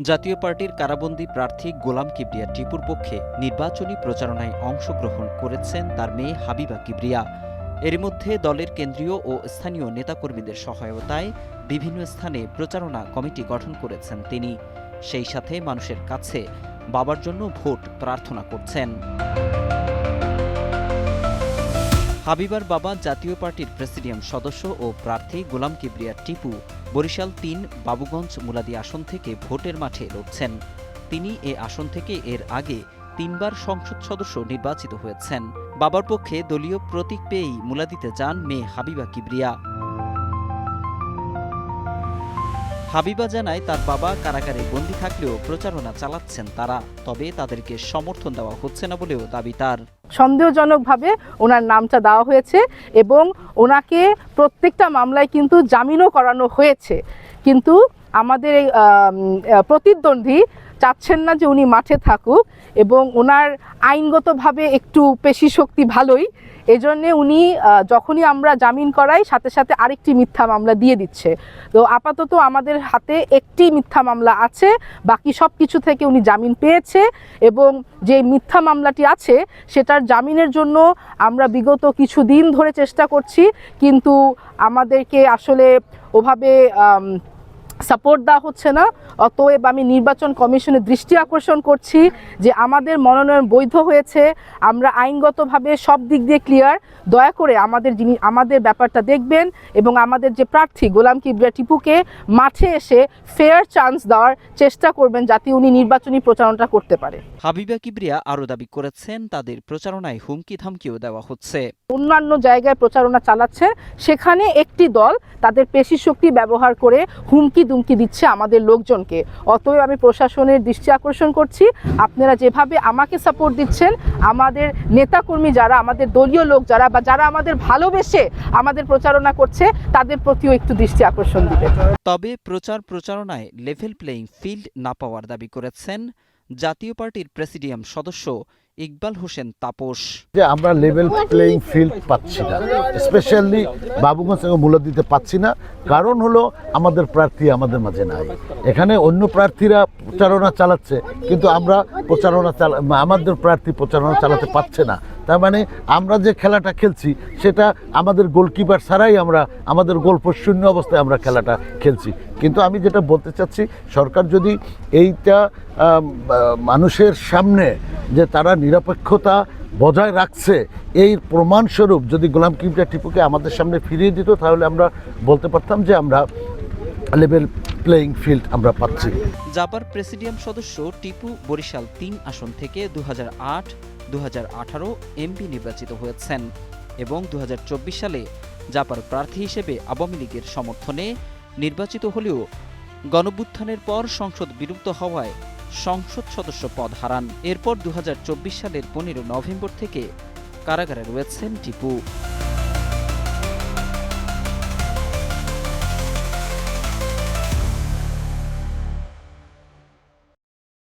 জাতীয় পার্টির কারাবন্দী প্রার্থী গোলাম কিবরিয়া টিপুর পক্ষে নির্বাচনী প্রচারণায় অংশগ্রহণ করেছেন তার মেয়ে হাবিবা কিবরিয়া। এর মধ্যে দলের কেন্দ্রীয় ও স্থানীয় নেতাকর্মীদের সহায়তায় বিভিন্ন স্থানে প্রচারণা কমিটি গঠন করেছেন তিনি। সেই সাথে মানুষের কাছে বাবার জন্য ভোট প্রার্থনা করছেন। হাবিবার বাবা জাতীয় পার্টির প্রেসিডিয়াম সদস্য ও প্রার্থী গোলাম কিবরিয়া টিপু বরিশাল ৩ বাবুগঞ্জ মুলাদি আসন থেকে ভোটের মাঠে লড়ছেন। তিনি এ আসন থেকে এর আগে ৩ বার সংসদ সদস্য নির্বাচিত হয়েছেন। বাবার পক্ষে দলীয় প্রতীক পেয়েই মুলাদিতে যান মেয়ে হাবিবা কিবরিয়া। হাবিবা জানায় তার বাবা কারাগারে বন্দী থাকলেও প্রচারণা চালাচ্ছেন তারা, তবে তাদেরকে সমর্থন দেওয়া হচ্ছে না বলেও দাবি তার। সন্দেহজনকভাবে ওনার নামটা দেওয়া হয়েছে এবং ওনাকে প্রত্যেকটা মামলায় কিন্তু জামিনও করানো হয়েছে, কিন্তু আমাদের প্রতিদ্বন্দ্বী চাচ্ছেন না যে উনি মাঠে থাকুক এবং ওনার আইনগতভাবে একটু পেশি শক্তি ভালোই, এজন্য উনি যখনই আমরা জামিন করাই সাথে সাথে আরেকটি মিথ্যা মামলা দিয়ে দিচ্ছে। তো আপাতত আমাদের হাতে একটি মিথ্যা মামলা আছে, বাকি সব কিছু থেকে উনি জামিন পেয়েছে এবং যে মিথ্যা মামলাটি আছে সেটার জামিনের জন্য আমরা বিগত কিছু দিন ধরে চেষ্টা করছি, কিন্তু আমাদেরকে আসলে ওভাবে সাপোর্ট দেওয়া হচ্ছে না। অতএব আমি নির্বাচন কমিশনের দৃষ্টি আকর্ষণ করছি যে আমাদের মনোনয়ন বৈধ হয়েছে, আমরা আইনগতভাবে সব দিক দিয়ে ক্লিয়ার। দয়া করে আমাদের ব্যাপারটা দেখবেন এবং আমাদের যে প্রার্থী গোলাম কিবরিয়া টিপুকে মাঠে এসে ফেয়ার চান্স দেওয়ার চেষ্টা করবেন যাতে উনি নির্বাচনী প্রচারণাটা করতে পারে। হাবিবা কিবরিয়া আরও দাবি করেছেন তাদের প্রচারণায় হুমকি ধামকিও দেওয়া হচ্ছে। অন্যান্য জায়গায় প্রচারণা চালাচ্ছে, সেখানে একটি দল তাদের পেশি শক্তি ব্যবহার করে হুমকি দুমকি দিচ্ছে আমাদের লোকজনকে। অতএব আমি প্রশাসনের দৃষ্টি আকর্ষণ করছি, আপনারা যেভাবে আমাকে সাপোর্ট দিচ্ছেন, আমাদের নেতাকর্মী যারা, আমাদের দলীয় লোক যারা বা যারা আমাদের ভালোবেসে আমাদের প্রচারণা করছে, তাদের প্রতিও একটু দৃষ্টি আকর্ষণ দিবেন। তবে প্রচারণায় লেভেল প্লেইং ফিল্ড না পাওয়ার দাবি করেছেন জাতীয় পার্টির প্রেসিডিয়াম সদস্য ইকবাল হোসেন তাপস। যে আমরা লেভেল প্লেইং ফিল্ড পাচ্ছি না, স্পেশালি বাবুগঞ্জ এবং মুলাদিতে পাচ্ছি না। কারণ হলো আমাদের প্রার্থী আমাদের মাঝে নাই। এখানে অন্য প্রার্থীরা প্রচারণা চালাচ্ছে, কিন্তু আমরা আমাদের প্রার্থী প্রচারণা চালাতে পারছে না। তার মানে আমরা যে খেলাটা খেলছি সেটা আমাদের গোলকিপার ছাড়াই আমাদের গোলপোস্ট শূন্য অবস্থায় আমরা খেলাটা খেলছি। কিন্তু আমি যেটা বলতে চাচ্ছি, সরকার যদি এইটা মানুষের সামনে যে তারা নিরপেক্ষতা বজায় রাখছে এই প্রমাণস্বরূপ যদি গোলাম কিবরিয়া টিপুকে আমাদের সামনে ফিরিয়ে দিত, তাহলে আমরা বলতে পারতাম যে আমরা লেভেল প্লেইং ফিল্ড আমরা পাচ্ছি। জাপার প্রেসিডিয়াম সদস্য টিপু বরিশাল ৩ আসন থেকে 2008-2018 এমপি নির্বাচিত হয়েছেন এবং 2024 সালে জাপার প্রার্থী হিসেবে আওয়ামী লীগের সমর্থনে নির্বাচিত হলেও গণঅভ্যুত্থানের পর সংসদ বিলুপ্ত হওয়ায় সংসদ সদস্য পদ হারান। এরপর 2024 সালের 15 নভেম্বর থেকে কারাগারে রয়েছেন টিপু।